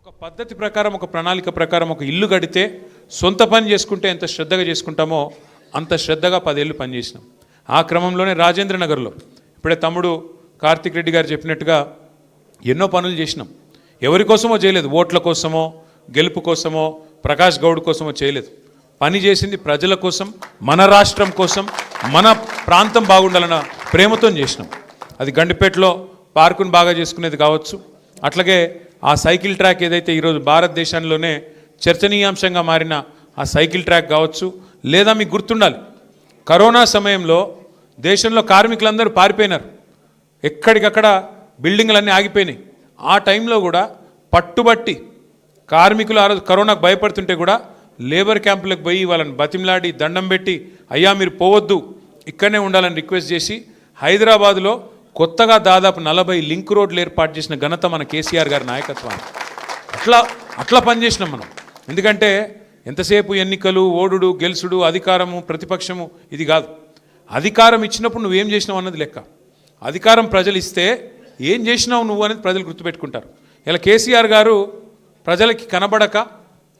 ఒక పద్ధతి ప్రకారం ఒక ప్రణాళిక ప్రకారం ఒక ఇల్లు కడితే సొంత పని చేసుకుంటే ఎంత శ్రద్ధగా చేసుకుంటామో అంత శ్రద్ధగా 10 ఏళ్ళు పనిచేసినాం. ఆ క్రమంలోనే రాజేంద్ర నగర్లో ఇప్పుడే తమ్ముడు కార్తిక్ రెడ్డి గారు చెప్పినట్టుగా ఎన్నో పనులు చేసినాం. ఎవరి కోసమో చేయలేదు, ఓట్ల కోసమో గెలుపు కోసమో ప్రకాష్ గౌడ్ కోసమో చేయలేదు. పని చేసింది ప్రజల కోసం, మన రాష్ట్రం కోసం, మన ప్రాంతం బాగుండాలన్న ప్రేమతో చేసినాం. అది గండిపేటలో పార్కును బాగా చేసుకునేది కావచ్చు, అట్లాగే ఆ సైకిల్ ట్రాక్ ఏదైతే ఈరోజు భారతదేశంలోనే చర్చనీయాంశంగా మారిన ఆ సైకిల్ ట్రాక్ కావచ్చు, లేదా మీకు గుర్తుండాలి కరోనా సమయంలో దేశంలో కార్మికులందరూ పారిపోయినారు, ఎక్కడికక్కడ బిల్డింగ్లన్నీ ఆగిపోయినాయి. ఆ టైంలో కూడా పట్టుబట్టి కార్మికులు ఆ రోజు కరోనాకు భయపడుతుంటే కూడా లేబర్ క్యాంపులకు పోయి వాళ్ళని బతిమలాడి దండం పెట్టి అయ్యా మీరు పోవద్దు ఇక్కడనే ఉండాలని రిక్వెస్ట్ చేసి హైదరాబాదులో కొత్తగా దాదాపు 40 లింక్ రోడ్లు ఏర్పాటు చేసిన ఘనత మన కేసీఆర్ గారి నాయకత్వాన్ని. అట్లా పనిచేసినాం మనం. ఎందుకంటే ఎంతసేపు ఎన్నికలు, ఓడుడు, గెలుసుడు, అధికారము, ప్రతిపక్షము ఇది కాదు. అధికారం ఇచ్చినప్పుడు నువ్వేం చేసినావు అన్నది లెక్క. అధికారం ప్రజలు ఇస్తే ఏం చేసినావు నువ్వు అనేది ప్రజలు గుర్తుపెట్టుకుంటారు. ఇలా కేసీఆర్ గారు ప్రజలకి కనబడక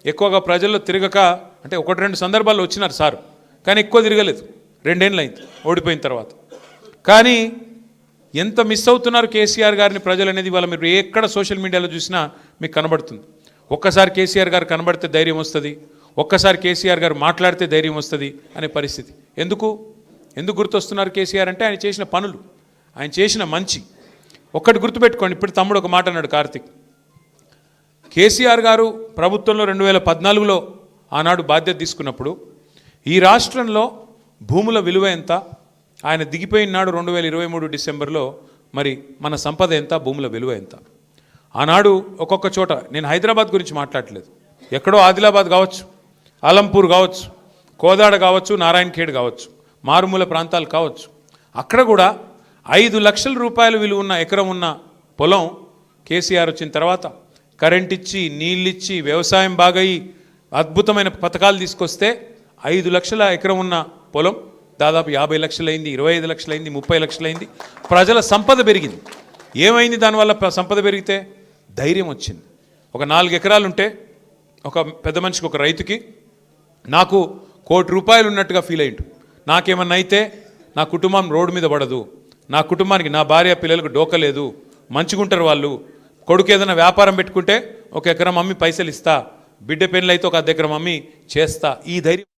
ఎక్కువగా ప్రజల్లో తిరగక, అంటే 1-2 సందర్భాల్లో వచ్చినారు సార్, కానీ ఎక్కువ తిరగలేదు. 2 ఏళ్ళు అయింది ఓడిపోయిన తర్వాత. కానీ ఎంత మిస్ అవుతున్నారు కేసీఆర్ గారిని ప్రజలు అనేది వాళ్ళ మీరు ఎక్కడ సోషల్ మీడియాలో చూసినా మీకు కనబడుతుంది. ఒక్కసారి కేసీఆర్ గారు కనబడితే ధైర్యం వస్తుంది, ఒక్కసారి కేసీఆర్ గారు మాట్లాడితే ధైర్యం వస్తుంది అనే పరిస్థితి. ఎందుకు గుర్తొస్తున్నారు కేసీఆర్ అంటే ఆయన చేసిన పనులు, ఆయన చేసిన మంచి. ఒక్కటి గుర్తుపెట్టుకోండి, ఇప్పుడు తమ్ముడు ఒక మాట అన్నాడు కార్తిక్. కేసీఆర్ గారు ప్రభుత్వంలో 2014లో ఆనాడు బాధ్యత తీసుకున్నప్పుడు ఈ రాష్ట్రంలో భూముల విలువ ఎంత, ఆయన దిగిపోయిన నాడు 2023 డిసెంబర్లో మరి మన సంపద ఎంత, భూముల విలువ ఎంత. ఆనాడు ఒక్కొక్క చోట, నేను హైదరాబాద్ గురించి మాట్లాడలేదు, ఎక్కడో ఆదిలాబాద్ కావచ్చు, అలంపూర్ కావచ్చు, కోదాడ కావచ్చు, నారాయణఖేడ్ కావచ్చు, మారుమూల ప్రాంతాలు కావచ్చు, అక్కడ కూడా 5 లక్షల రూపాయల విలువ ఉన్న ఎకరం ఉన్న పొలం కేసీఆర్ వచ్చిన తర్వాత కరెంట్ ఇచ్చి, నీళ్ళిచ్చి, వ్యవసాయం బాగయి అద్భుతమైన పథకాలు తీసుకొస్తే 5 లక్షల ఎకరం ఉన్న పొలం దాదాపు 50 లక్షలైంది, 25 లక్షలైంది, 30 లక్షలైంది. ప్రజల సంపద పెరిగింది. ఏమైంది దానివల్ల? సంపద పెరిగితే ధైర్యం వచ్చింది. ఒక 4 ఎకరాలు ఉంటే ఒక పెద్ద మనిషికి, ఒక రైతుకి నాకు ₹1 కోటి ఉన్నట్టుగా ఫీల్ అయ్యిండు. నాకేమన్నా అయితే నా కుటుంబం రోడ్డు మీద పడదు, నా కుటుంబానికి, నా భార్య పిల్లలకు డోకలేదు, మంచిగుంటారు వాళ్ళు. కొడుకు ఏదైనా వ్యాపారం పెట్టుకుంటే 1 ఎకరం అమ్మి పైసలు ఇస్తా, బిడ్డ పెళ్ళి అయితే 1 అర్ధ ఎకరం అమ్మి చేస్తా, ఈ ధైర్యం